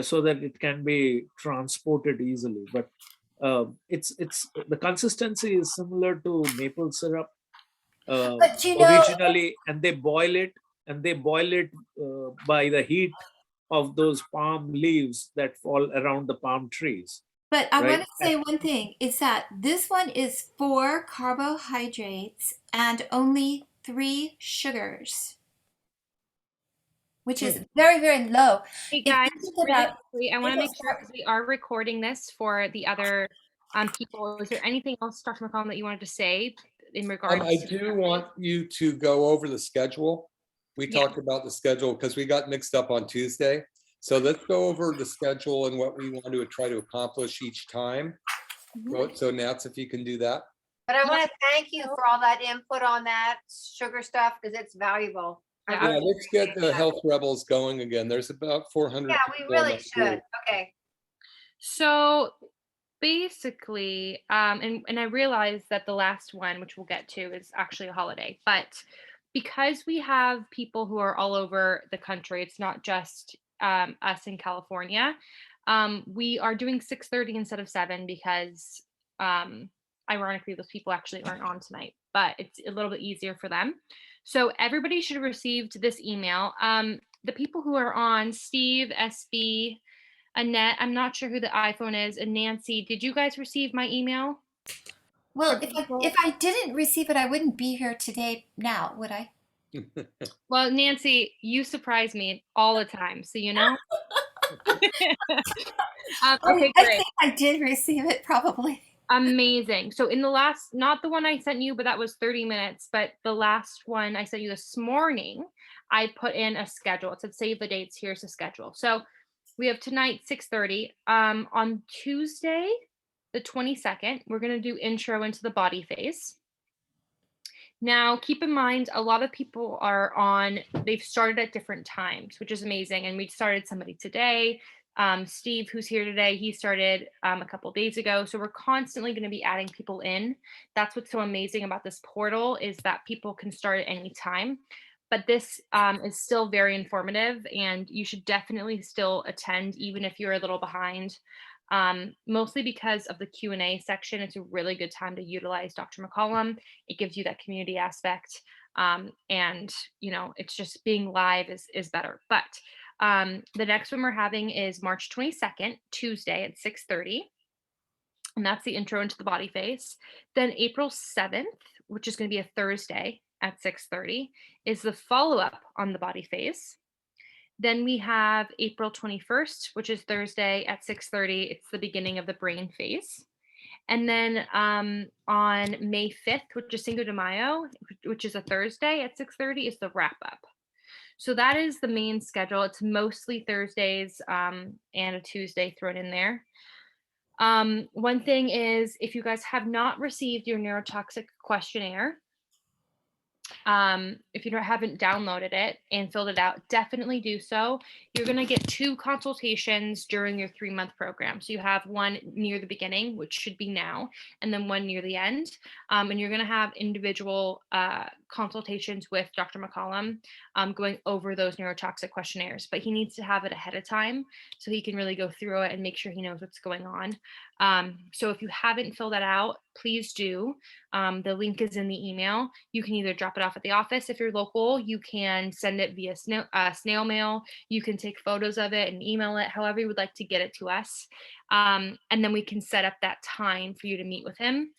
so that it can be transported easily. But it's the consistency is similar to maple syrup but you know, originally, and they boil it, by the heat of those palm leaves that fall around the palm trees, but I want right? to say one thing is that this one is 4 carbohydrates and only 3 sugars, which is very, very low. Hey If guys, you think really about quickly, I want to maple make sure, because we are recording this for the other people. Is there anything else, Dr. McCollum, that you wanted to say in regards I to? do want you to go over the schedule. We Yeah. talked about the schedule because we got mixed up on Tuesday. So let's go over the schedule and what we want to try to accomplish each time. Mhm. So Nats, if you can do that. But I want to thank you for all that input on that sugar stuff because it's valuable. I Yeah. Yeah, really let's get appreciate the that. health rebels going again. There's about 400 Yeah, we people in really that should. group. Okay. So basically, and I realize that the last one, which we'll get to, is actually a holiday, but because we have people who are all over the country, it's not just us in California. We are doing 6:30 instead of 7 because ironically those people actually aren't on tonight, but it's a little bit easier for them. So everybody should have received this email. The people who are on, Steve, SB, Annette, I'm not sure who the iPhone is, and Nancy, did you guys receive my email? well, For people- if I didn't receive it, I wouldn't be here today now, would I? Well, Nancy, you surprise me all the time, so you know. Okay, I great. think I did receive it probably. Amazing. So in the last, not the one I sent you, but that was 30 minutes, but the last one I sent you this morning, I put in a schedule. It said save the dates, here's the schedule. So we have tonight 6:30. On Tuesday, the 22nd, we're going to do intro into the body phase. Now, keep in mind, a lot of people are on, they've started at different times, which is amazing. And we started somebody today. Steve, who's here today, he started a couple days ago. So we're constantly going to be adding people in. That's what's so amazing about this portal, is that people can start at any time. But this is still very informative, and you should definitely still attend, even if you're a little behind. Mostly because of the Q&A section. It's a really good time to utilize Dr. McCollum. It gives you that community aspect. And you know, it's just being live is better. But the next one we're having is March 22nd, Tuesday at 6:30. And that's the intro into the body phase. Then April 7th, which is going to be a Thursday at 6:30, is the follow-up on the body phase. Then we have April 21st, which is Thursday at 6:30. It's the beginning of the brain phase. And then on May 5th, which is Cinco de Mayo, which is a Thursday at 6:30, is the wrap up. So that is the main schedule. It's mostly Thursdays and a Tuesday thrown in there. One thing is, if you guys have not received your neurotoxic questionnaire, if you haven't downloaded it and filled it out, definitely do so. You're going to get 2 consultations during your 3-month program. So you have one near the beginning, which should be now, and then one near the end. And you're going to have individual consultations with Dr. McCollum going over those neurotoxic questionnaires, but he needs to have it ahead of time so he can really go through it and make sure he knows what's going on. So if you haven't filled that out, please do. The link is in the email. You can either drop it off at the office if you're local. You can send it via snail mail. You can take photos of it and email it, however you would like to get it to us. And then we can set up that time for you to meet with him.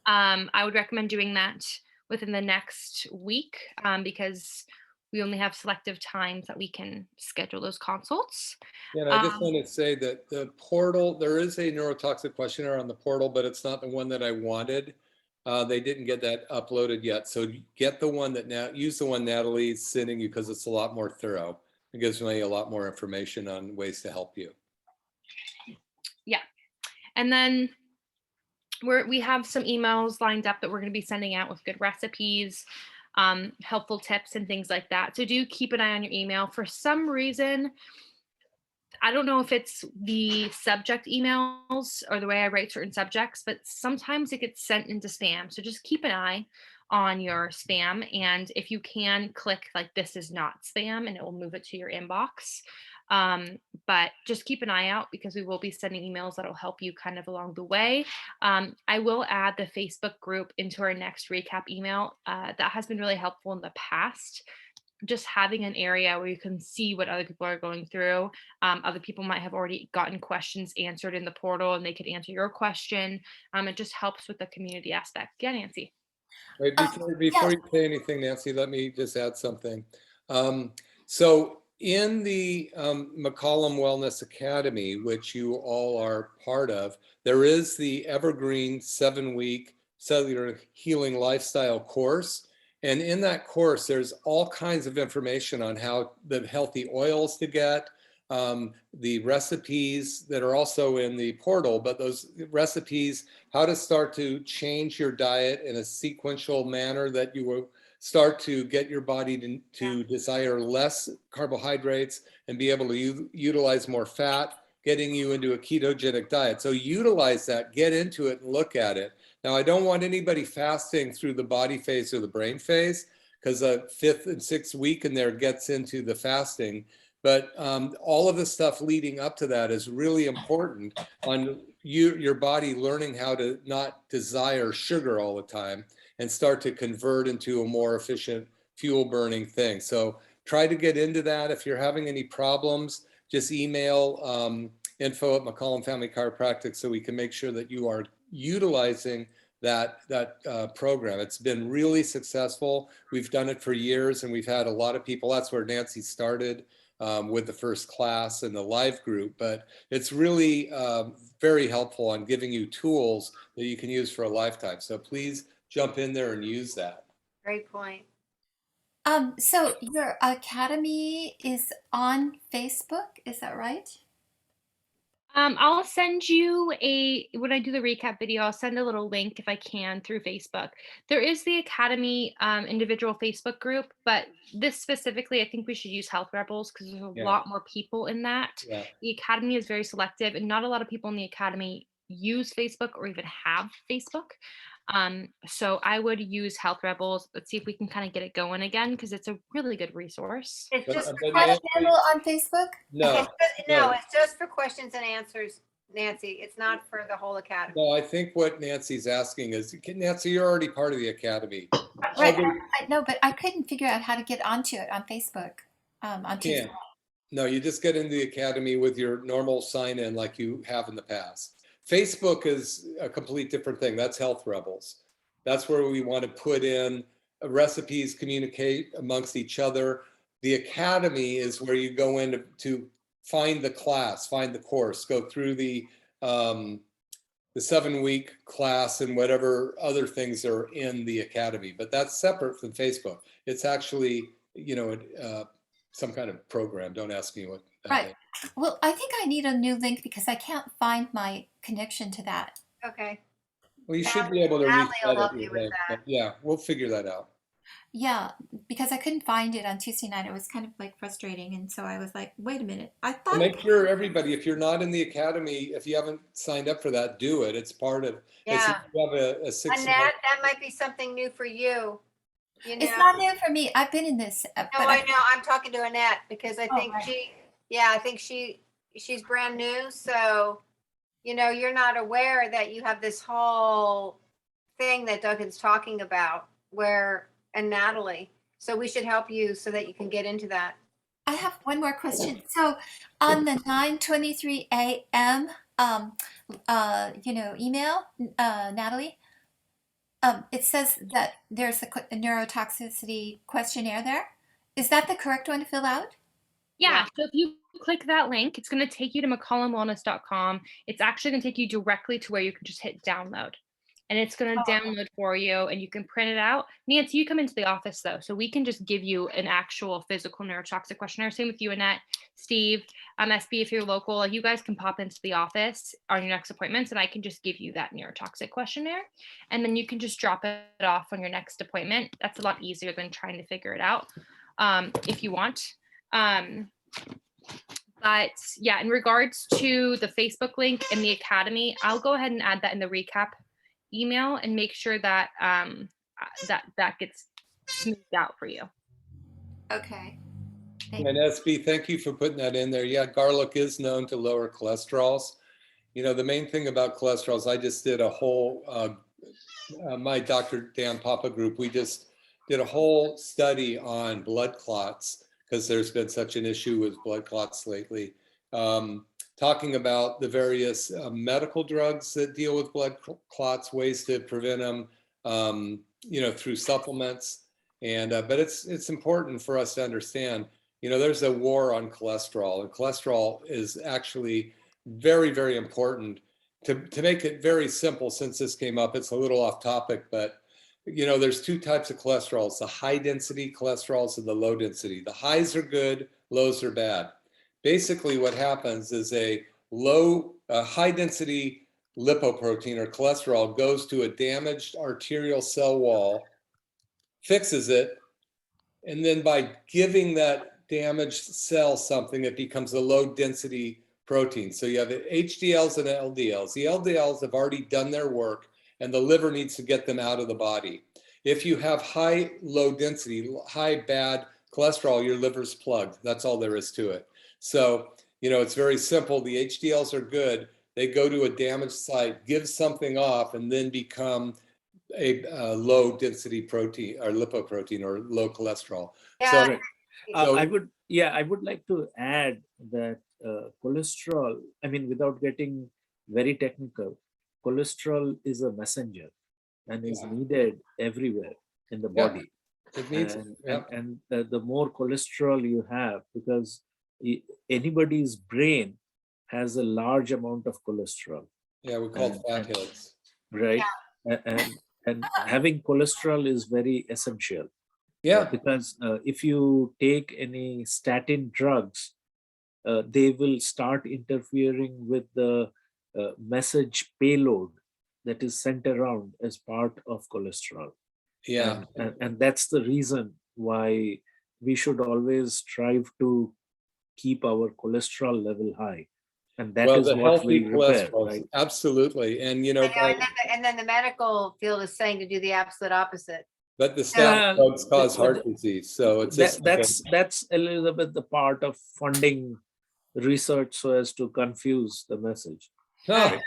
I would recommend doing that within the next week because we only have selective times that we can schedule those consults. And I just want to say that the portal, there is a neurotoxic questionnaire on the portal, but it's not the one that I wanted. They didn't get that uploaded yet. So get the one that use the one Natalie's sending you because it's a lot more thorough. It gives me a lot more information on ways to help you. And then we have some emails lined up that we're going to be sending out with good recipes, helpful tips and things like that. So do keep an eye on your email. For some reason, I don't know if it's the subject emails or the way I write certain subjects, but sometimes it gets sent into spam. So just keep an eye on your spam. And if you can, click like this is not spam and it will move it to your inbox. But just keep an eye out because we will be sending emails that will help you kind of along the way. I will add the Facebook group into our next recap email. That has been really helpful in the past. Just having an area where you can see what other people are going through. Other people might have already gotten questions answered in the portal and they could answer your question. It just helps with the community aspect. Yeah, Nancy. Wait, before you say anything, Nancy, let me just add something. So in the McCollum Wellness Academy, which you all are part of, there is the Evergreen 7-week cellular healing lifestyle course. And in that course, there's all kinds of information on how the healthy oils to get, the recipes that are also in the portal, but those recipes, how to start to change your diet in a sequential manner that you will start to get your body to desire less carbohydrates and be able to utilize more fat, getting you into a ketogenic diet. So utilize that, get into it and look at it. Now, I don't want anybody fasting through the body phase or the brain phase because the 5th and 6th week in there gets into the fasting. But all of the stuff leading up to that is really important on your body learning how to not desire sugar all the time and start to convert into a more efficient fuel burning thing. So try to get into that. If you're having any problems, just email info@McCollum Family Chiropractic so we can make sure that you are utilizing that program. It's been really successful. We've done it for years and we've had a lot of people. That's where Nancy started with the first class and the live group, but it's really very helpful on giving you tools that you can use for a lifetime. So please jump in there and use that. Great point. So your academy is on Facebook, is that right? I'll send you when I do the recap video, I'll send a little link if I can through Facebook. There is the Academy individual Facebook group, but this specifically, I think we should use Health Rebels because there's a lot more people in that. Yeah. The Academy is very selective and not a lot of people in the Academy use Facebook or even have Facebook. So I would use Health Rebels. Let's see if we can kind of get it going again because it's a really good resource. It's But- just but for Nancy- Channel on Facebook? No, no, it's just for questions and answers, Nancy. It's not for the whole academy. no, I think what Nancy's asking is, Nancy, you're already part of the academy. Right. I know, but I couldn't figure out how to get onto it on Facebook. On Tuesday. Yeah. No, you just get into the academy with your normal sign in like you have in the past. Facebook is a complete different thing. That's Health Rebels. That's where we want to put in recipes, communicate amongst each other. The academy is where you go in to find the class, find the course, go through the 7-week class and whatever other things are in the academy. But that's separate from Facebook. It's actually, some kind of program. Don't ask me what that Right. is. Well, I think I need a new link because I can't find my connection to that. Okay. Well, you should be able to Natalie will reset help it. you with that. But yeah, we'll figure that out. Yeah, because I couldn't find it on Tuesday night. It was kind of like frustrating. And so I was like, wait a minute. I thought Make sure everybody, if you're not in the academy, if you haven't signed up for that, do it. It's part of. Yeah. You have a 6 Annette, that might be something new for you. it's not new for me. I've been in this. No, I know. I'm talking to Annette because I think right. I think she's brand new. So, you're not aware that you have this whole thing that Duncan's talking about and Natalie. So we should help you so that you can get into that. I have one more question. So on the 9:23 a.m. Email, Natalie, it says that there's a neurotoxicity questionnaire there. Is that the correct one to fill out? Yeah. So if you click that link, it's going to take you to McCollumWellness.com. It's actually going to take you directly to where you can just hit download. and it's going to Oh. download for you, and you can print it out. Nancy, you come into the office though, so we can just give you an actual physical neurotoxic questionnaire. Same with you, Annette, Steve, SB, if you're local, like you guys can pop into the office on your next appointments, and I can just give you that neurotoxic questionnaire, and then you can just drop it off on your next appointment. That's a lot easier than trying to figure it out, if you want. But yeah, in regards to the Facebook link and the Academy, I'll go ahead and add that in the recap email and make sure that that gets smoothed out for you. Okay. And SB, thank you for putting that in there. Yeah, garlic is known to lower cholesterols. You know, the main thing about cholesterols, I just did a whole, my Dr. Dan Papa group, we just did a whole study on blood clots, because there's been such an issue with blood clots lately. Talking about the various medical drugs that deal with blood clots, ways to prevent them, you know, through supplements. And but it's important for us to understand, you know, there's a war on cholesterol, and cholesterol is actually very, very important. To make it very simple, since this came up, it's a little off topic, but you know, there's two types of cholesterols, the high density cholesterols and the low density. The highs are good, lows are bad. Basically what happens is a high density lipoprotein or cholesterol goes to a damaged arterial cell wall, fixes it, and then by giving that damaged cell something, it becomes a low density protein. So you have HDLs and LDLs. The LDLs have already done their work, and the liver needs to get them out of the body. If you have high low density, high bad cholesterol, your liver's plugged. That's all there is to it. So, you know, it's very simple. The HDLs are good. They go to a damaged site, give something off, and then become a low density protein or lipoprotein or low cholesterol. Yeah. So, Right. so I would like to add that cholesterol, I mean, without getting very technical, cholesterol is a messenger and is Yeah. needed everywhere in the Yeah. body. it needs, And the more cholesterol you have, because anybody's brain has a large amount of cholesterol, yeah, we call it fatheads. right? And having cholesterol is very essential. Yeah, Because if you take any statin drugs, they will start interfering with the message payload that is sent around as part of cholesterol. yeah. And that's the reason why we should always strive to keep our cholesterol level high. And that Well, is the what healthy we repair, cholesterol, right? absolutely. And you know, And then the medical field is saying to do the absolute opposite. but the statin drugs cause heart disease, so it's just that's a little bit the part of funding research so as to confuse the message. No,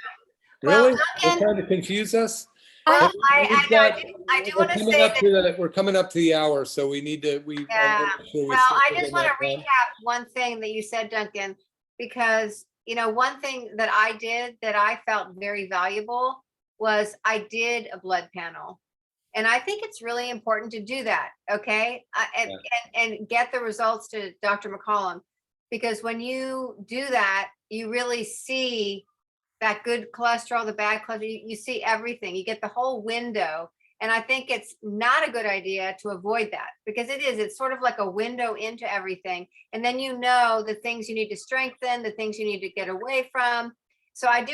Well, really? They're Duncan, trying to confuse us? well, We've got- I do we're want to coming say up that, to we're coming up to the hour, so we need to, yeah. sure we Well, stick I within just want to that time. recap one thing that you said, Duncan, because, you know, one thing that I did that I felt very valuable was I did a blood panel. And I think it's really important to do that, okay? And get the results to Dr. McCollum, because when you do that, you really see that good cholesterol, the bad cholesterol, you see everything, you get the whole window. And I think it's not a good idea to avoid that, because it's sort of like a window into everything. And then you know the things you need to strengthen, the things you need to get away from. So I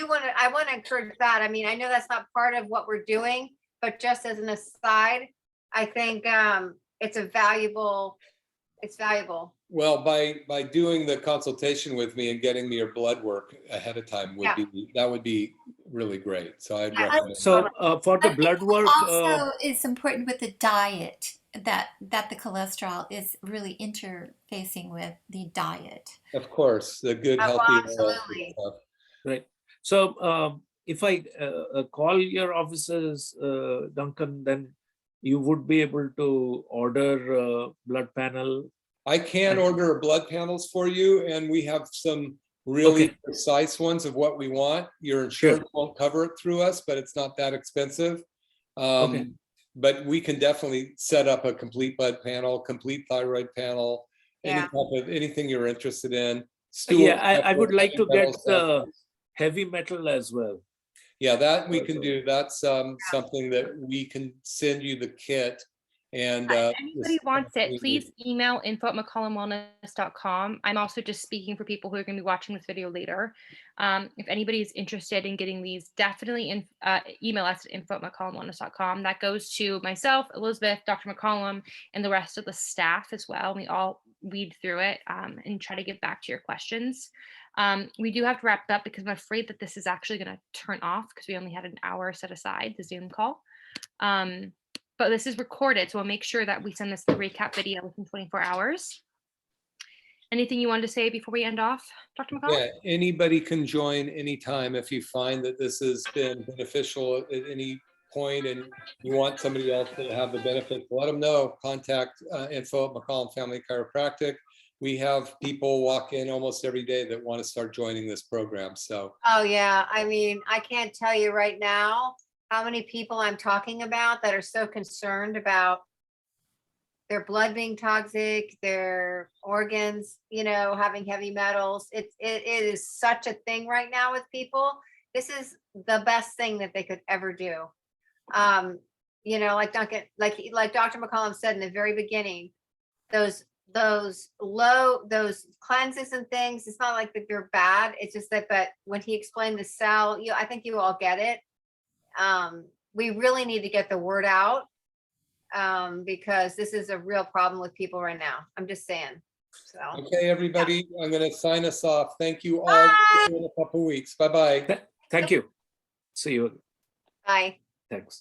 want to encourage that. I mean, I know that's not part of what we're doing, but just as an aside, I think it's valuable. Well, by doing the consultation with me and getting me your blood work ahead of time would be really great. So I'd recommend. So for the I think blood work, also it's important with the diet that the cholesterol is really interfacing with the diet. Of course, the good, Oh, healthy oils and absolutely. stuff. right. So if I call your offices, Duncan, then you would be able to order blood panel. I can order blood panels for you, and we have some really precise ones of what we want. Your insurance won't cover it through us, but it's not that expensive. But we can definitely set up a complete blood panel, complete thyroid panel, any type of anything you're interested in. I would like to get the heavy metal as well. Yeah, that we can do. That's something that we can send you the kit. And If anybody this- wants it, please email info@mccollumwellness.com. I'm also just speaking for people who are going to be watching this video later. If anybody is interested in getting these, definitely email us at info@mccollumwellness.com. That goes to myself, Elizabeth, Dr. McCollum, and the rest of the staff as well. We all read through it and try to get back to your questions. We do have to wrap it up because I'm afraid that this is actually going to turn off because we only had an hour set aside, the Zoom call. But this is recorded, so we'll make sure that we send this recap video within 24 hours. Anything you wanted to say before we end off, Dr. McCollum? Yeah, anybody can join anytime if you find that this has been beneficial at any point and you want somebody else to have the benefit, let them know. Contact info@McCollum Family Chiropractic. We have people walk in almost every day that want to start joining this program. So, Oh, yeah. I mean, I can't tell you right now how many people I'm talking about that are so concerned about their blood being toxic, their organs, you know, having heavy metals. It is such a thing right now with people. This is the best thing that they could ever do. You know, like Duncan, like Dr. McCollum said in the very beginning, those cleanses and things, it's not like that they're bad. It's just that, but when he explained the cell, I think you all get it. We really need to get the word out because this is a real problem with people right now. I'm just saying. So okay, everybody, I'm going to sign us off. Thank you all. Bye. See you in a couple weeks. Bye-bye. Thank you. See you. bye. Thanks.